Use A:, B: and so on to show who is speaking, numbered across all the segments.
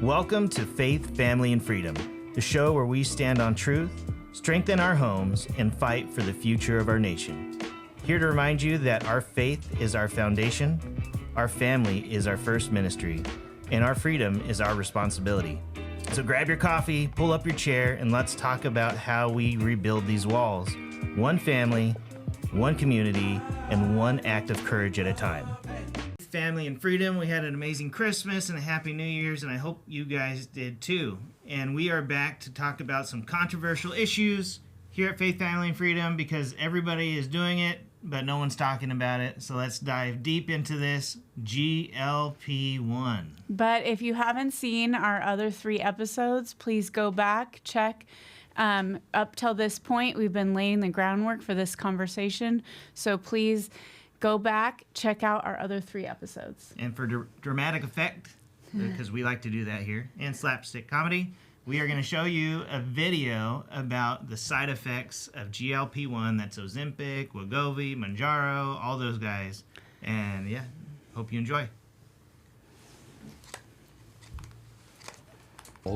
A: Welcome to Faith, Family, and Freedom, the show where we stand on truth, strengthen our homes, and fight for the future of our nation. Here to remind you that our faith is our foundation, our family is our first ministry, and our freedom is our responsibility. So grab your coffee, pull up your chair, and let's talk about how we rebuild these walls, one family, one community, and one act of courage at a time. Family and freedom, we had an amazing Christmas and a happy New Year's, and I hope you guys did too. And we are back to talk about some controversial issues here at Faith, Family, and Freedom because everybody is doing it, but no one's talking about it. So let's dive deep into this GLP1.
B: But if you haven't seen our other 3 episodes, please go back, check. Up till this point, we've been laying the groundwork for this conversation. So please go back, check out our other 3 episodes.
A: And for dramatic effect, because we like to do that here, and slapstick comedy, we are going to show you a video about the side effects of GLP1. That's Ozempic, Wegovy, Mounjaro, all those guys. And yeah, hope you enjoy.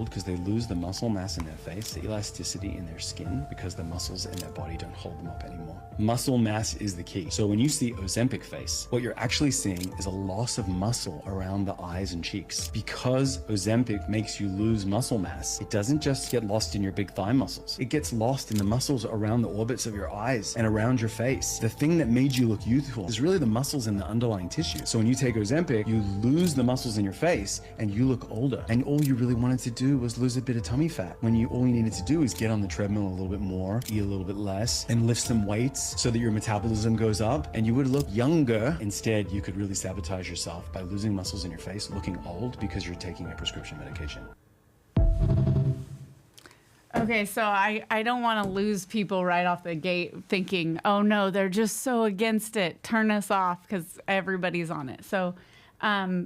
C: Because they lose the muscle mass in their face, the elasticity in their skin, because the muscles in their body don't hold them up anymore. Muscle mass is the key. So when you see Ozempic face, what you're actually seeing is a loss of muscle around the eyes and cheeks. Because Ozempic makes you lose muscle mass, it doesn't just get lost in your big thigh muscles. It gets lost in the muscles around the orbits of your eyes and around your face. The thing that made you look youthful is really the muscles in the underlying tissue. So when you take Ozempic, you lose the muscles in your face and you look older. And all you really wanted to do was lose a bit of tummy fat, when all you needed to do is get on the treadmill a little bit more, eat a little bit less, and lift some weights so that your metabolism goes up and you would look younger. Instead, you could really sabotage yourself by losing muscles in your face, looking old because you're taking a prescription medication.
B: Okay, so I don't want to lose people right off the gate thinking, oh no, they're just so against it, turn us off, because everybody's on it. So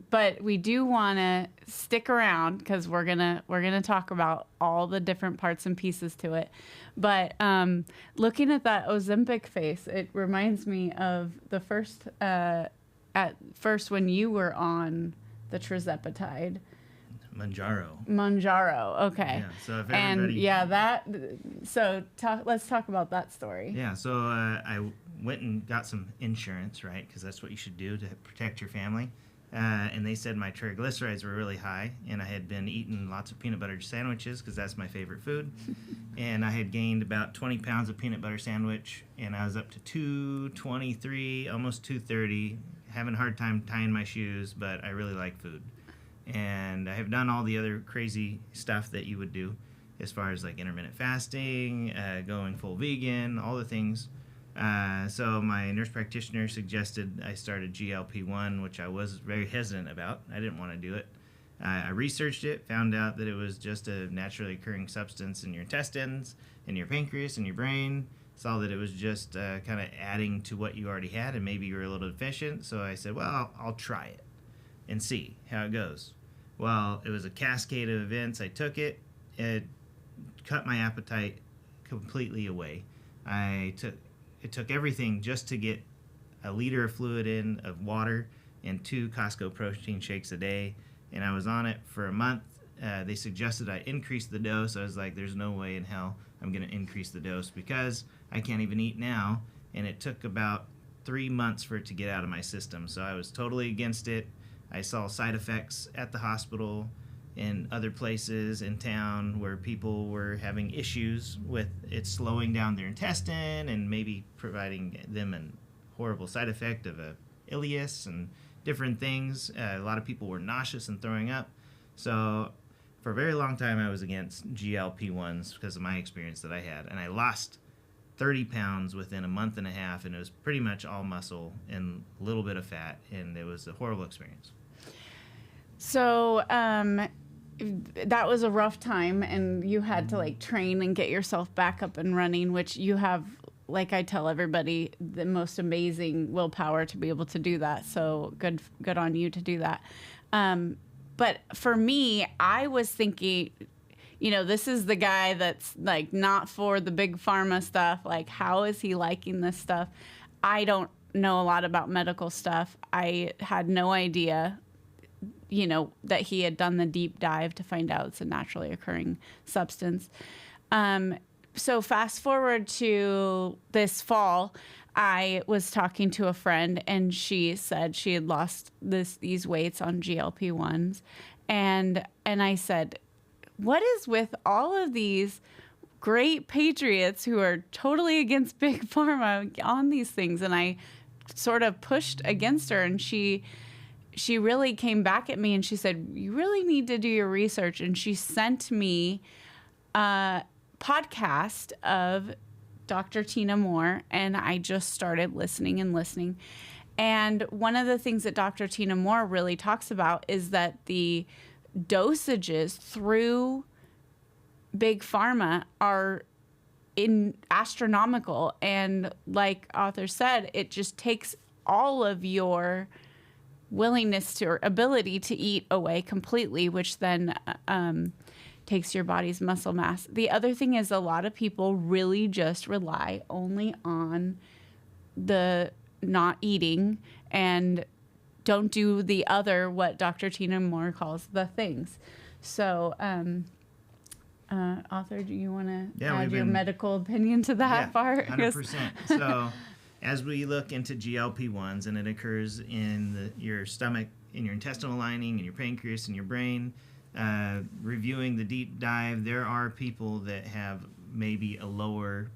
B: but we do want to stick around because we're gonna talk about all the different parts and pieces to it. But looking at that Ozempic face, it reminds me of the first at first when you were on the tirzepatide. Mounjaro. Okay.
A: Yeah. So if everybody.
B: Let's talk about that story.
A: Yeah. So I went and got some insurance, right? Because that's what you should do to protect your family. And they said my triglycerides were really high, and I had been eating lots of peanut butter sandwiches because that's my favorite food. And I had gained about 20 pounds of peanut butter sandwich, and I was up to 223, almost 230, having a hard time tying my shoes, but I really like food. And I have done all the other crazy stuff that you would do as far as like intermittent fasting, going full vegan, all the things. So my nurse practitioner suggested I started GLP-1, which I was very hesitant about. I didn't want to do it. I researched it, found out that it was just a naturally occurring substance in your intestines, in your pancreas, in your brain. Saw that it was just kind of adding to what you already had, and maybe you were a little deficient. So I said, well, I'll try it and see how it goes. Well, it was a cascade of events. I took it. It cut my appetite completely away. It took everything just to get a liter of fluid in, of water, and 2 Costco protein shakes a day. And I was on it for a month. They suggested I increase the dose. I was like, there's no way in hell I'm going to increase the dose because I can't even eat now. And it took about 3 months for it to get out of my system. So I was totally against it. I saw side effects at the hospital and other places in town where people were having issues with it slowing down their intestine and maybe providing them a horrible side effect of a ileus and different things. A lot of people were nauseous and throwing up. So for a very long time I was against GLP-1s because of my experience that I had. And I lost 30 pounds within a month and a half, and it was pretty much all muscle and a little bit of fat, and it was a horrible experience.
B: So that was a rough time, and you had to like train and get yourself back up and running, which you have, like I tell everybody, the most amazing willpower to be able to do that. So good on you to do that. But for me, I was thinking, this is the guy that's like not for the big pharma stuff. Like, how is he liking this stuff? I don't know a lot about medical stuff. I had no idea that he had done the deep dive to find out it's a naturally occurring substance. So fast forward to this fall, I was talking to a friend, and she said she had lost these weights on GLP1s. And I said, what is with all of these great patriots who are totally against Big Pharma on these things? And I sort of pushed against her, and she really came back at me, and she said, you really need to do your research. And she sent me a podcast of Dr. Tina Moore, and I just started listening. And one of the things that Dr. Tina Moore really talks about is that the dosages through Big Pharma are astronomical. And like author said, it just takes all of your willingness or ability to eat away completely, which then takes your body's muscle mass. The other thing is a lot of people really just rely only on the not eating and don't do the other, what Dr. Tina Moore calls the things. So, author, do you want to add your medical opinion to that part?
A: 100%. So as we look into GLP-1s, and it occurs in your stomach, in your intestinal lining, in your pancreas, in your brain, reviewing the deep dive, there are people that have maybe a lower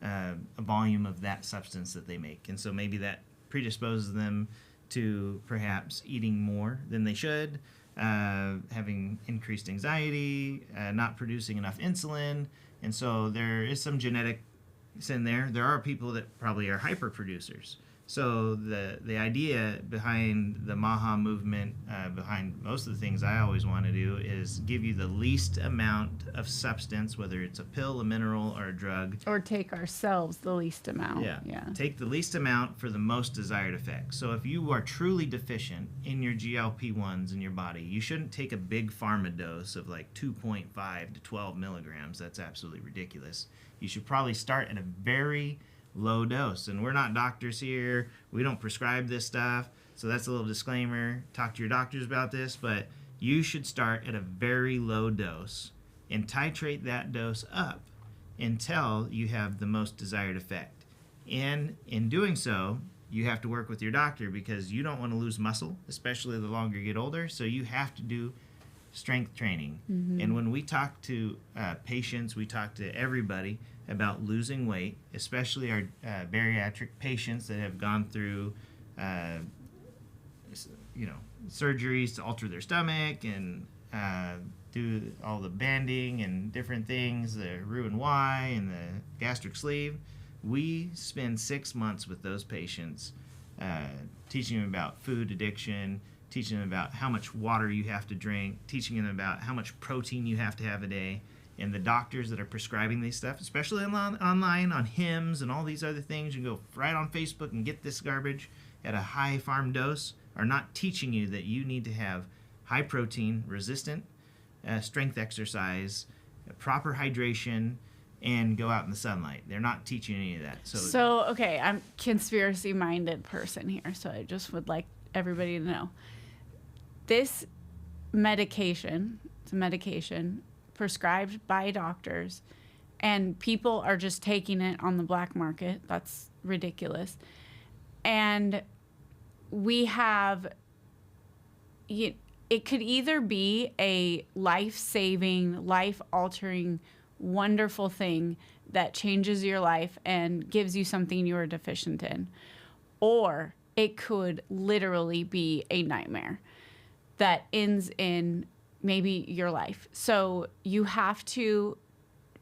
A: a volume of that substance that they make. And so maybe that predisposes them to perhaps eating more than they should, having increased anxiety, not producing enough insulin. And so there is some genetics in there. There are people that probably are hyper producers. So the idea behind the MAHA movement, behind most of the things I always want to do, is give you the least amount of substance, whether it's a pill, a mineral, or a drug.
B: Or take ourselves the least amount.
A: Yeah. Take the least amount for the most desired effect. So if you are truly deficient in your GLP-1s in your body, you shouldn't take a big pharma dose of like 2.5 to 12 milligrams. That's absolutely ridiculous. You should probably start at a very low dose. And we're not doctors here. We don't prescribe this stuff. So that's a little disclaimer. Talk to your doctors about this. But you should start at a very low dose and titrate that dose up until you have the most desired effect. And in doing so, you have to work with your doctor, because you don't want to lose muscle, especially the longer you get older. So you have to do strength training. Mm-hmm. And when we talk to patients, we talk to everybody about losing weight, especially our bariatric patients that have gone through, surgeries to alter their stomach and do all the banding and different things, the Roux-en-Y and the gastric sleeve. We spend 6 months with those patients, teaching them about food addiction, teaching them about how much water you have to drink, teaching them about how much protein you have to have a day. And the doctors that are prescribing these stuff, especially online on HIMS and all these other things, you can go right on Facebook and get this garbage at a high farm dose, are not teaching you that you need to have high protein, resistant strength exercise, proper hydration, and go out in the sunlight. They're not teaching any of that.
B: So okay, I'm a conspiracy-minded person here, so I just would like everybody to know. This medication, it's a medication prescribed by doctors, and people are just taking it on the black market. That's ridiculous. And we have, it could either be a life-saving, life-altering, wonderful thing that changes your life and gives you something you are deficient in, or it could literally be a nightmare that ends in maybe your life. So you have to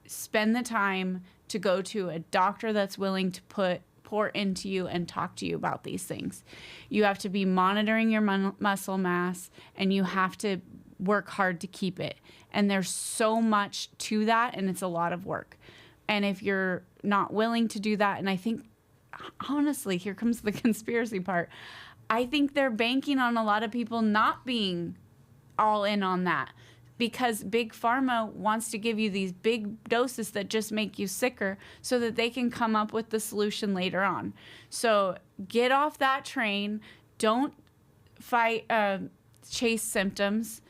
B: spend the time to go to a doctor that's willing to pour into you and talk to you about these things. You have to be monitoring your muscle mass, and you have to work hard to keep it. And there's so much to that, and it's a lot of work. And if you're not willing to do that, and I think, honestly, here comes the conspiracy part, I think they're banking on a lot of people not being all in on that, because Big Pharma wants to give you these big doses that just make you sicker so that they can come up with the solution later on. So get off that train. Don't fight, chase symptoms,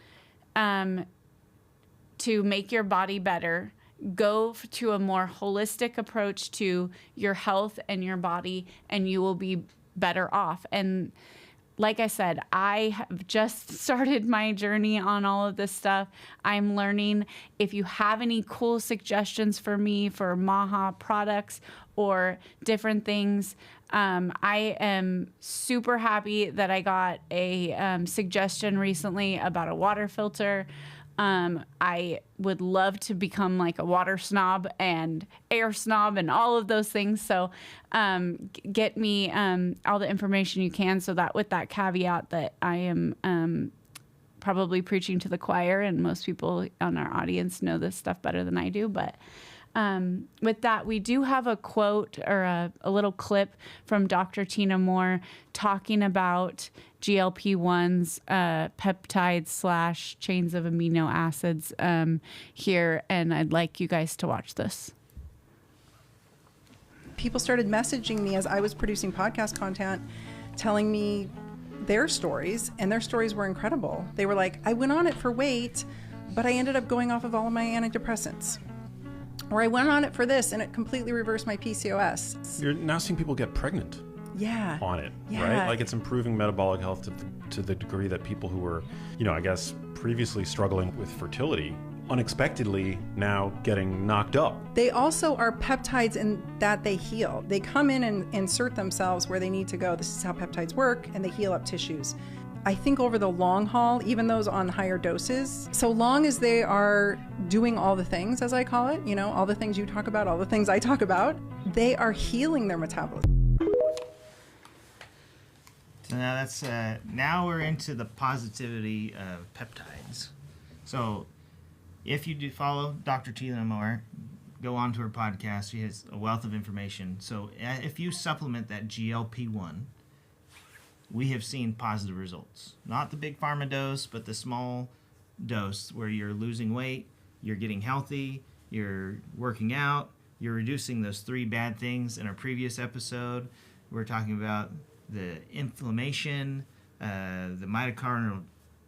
B: to make your body better. Go to a more holistic approach to your health and your body, and you will be better off. And like I said, I have just started my journey on all of this stuff. I'm learning. If you have any cool suggestions for me for Maha products or different things, I am super happy that I got a suggestion recently about a water filter. I would love to become like a water snob and air snob and all of those things. So get me all the information you can, so that with that caveat that I am probably preaching to the choir, and most people on our audience know this stuff better than I do. But with that, we do have a quote or a little clip from Dr. Tina Moore talking about GLP1's peptides / chains of amino acids here, and I'd like you guys to watch this.
D: People started messaging me as I was producing podcast content, telling me their stories, and their stories were incredible. They were like, I went on it for weight, but I ended up going off of all of my antidepressants. Or I went on it for this, and it completely reversed my PCOS.
E: You're now seeing people get pregnant.
D: Yeah.
E: On it,
D: Yeah.
E: right? Like, it's improving metabolic health to the degree that people who were, I guess, previously struggling with fertility, unexpectedly now getting knocked up.
D: They also are peptides in that they heal. They come in and insert themselves where they need to go. This is how peptides work, and they heal up tissues. I think over the long haul, even those on higher doses, so long as they are doing all the things, as I call it, all the things you talk about, all the things I talk about, they are healing their metabolism.
A: So now now we're into the positivity of peptides. So if you do follow Dr. Tina Moore, go on to her podcast. She has a wealth of information. So if you supplement that GLP1, we have seen positive results. Not the big pharma dose, but the small dose where you're losing weight, you're getting healthy, you're working out, you're reducing those 3 bad things. In our previous episode, we're talking about the inflammation, the mitochondrial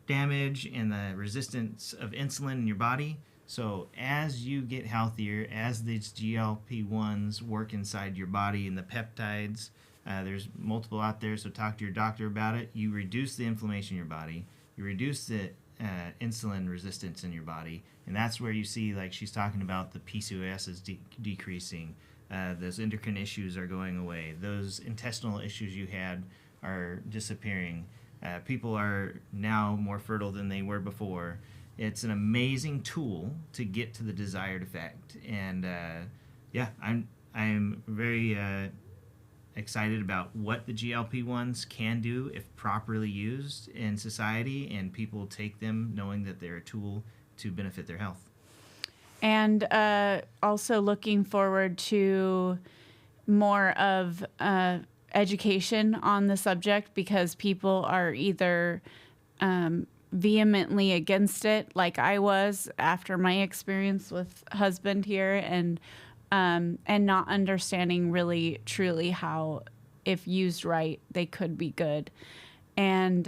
A: damage, and the resistance of insulin in your body. So as you get healthier, as these GLP1s work inside your body and the peptides, there's multiple out there, so talk to your doctor about it. You reduce the inflammation in your body. You reduce the insulin resistance in your body. And that's where you see, like she's talking about, the PCOS is decreasing. Those endocrine issues are going away. Those intestinal issues you had are disappearing. People are now more fertile than they were before. It's an amazing tool to get to the desired effect. And I'm very excited about what the GLP-1s can do if properly used in society, and people take them knowing that they're a tool to benefit their health.
B: And also looking forward to more of education on the subject, because people are either vehemently against it, like I was after my experience with husband here, and not understanding really truly how, if used right, they could be good. And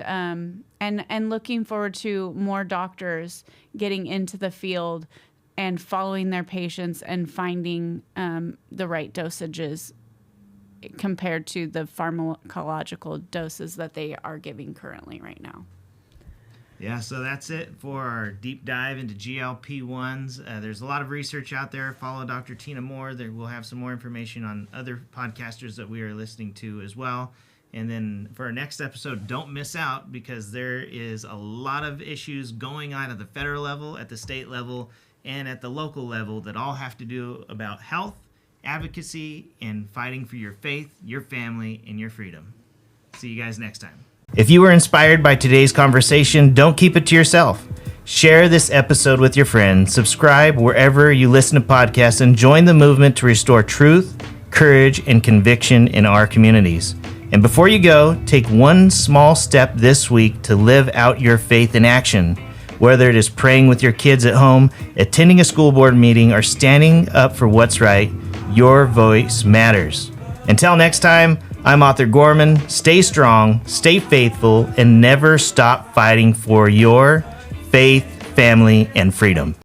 B: looking forward to more doctors getting into the field and following their patients and finding the right dosages compared to the pharmacological doses that they are giving currently right now.
A: Yeah, so that's it for our deep dive into GLP-1s. There's a lot of research out there. Follow Dr. Tina Moore. We'll have some more information on other podcasters that we are listening to as well. And then for our next episode, don't miss out, because there is a lot of issues going on at the federal level, at the state level, and at the local level that all have to do about health, advocacy, and fighting for your faith, your family, and your freedom. See you guys next time. If you were inspired by today's conversation, don't keep it to yourself. Share this episode with your friends, subscribe wherever you listen to podcasts, and join the movement to restore truth, courage, and conviction in our communities. And before you go, take one small step this week to live out your faith in action. Whether it is praying with your kids at home, attending a school board meeting, or standing up for what's right, your voice matters. Until next time, I'm Author Gorman. Stay strong, stay faithful, and never stop fighting for your faith, family, and freedom.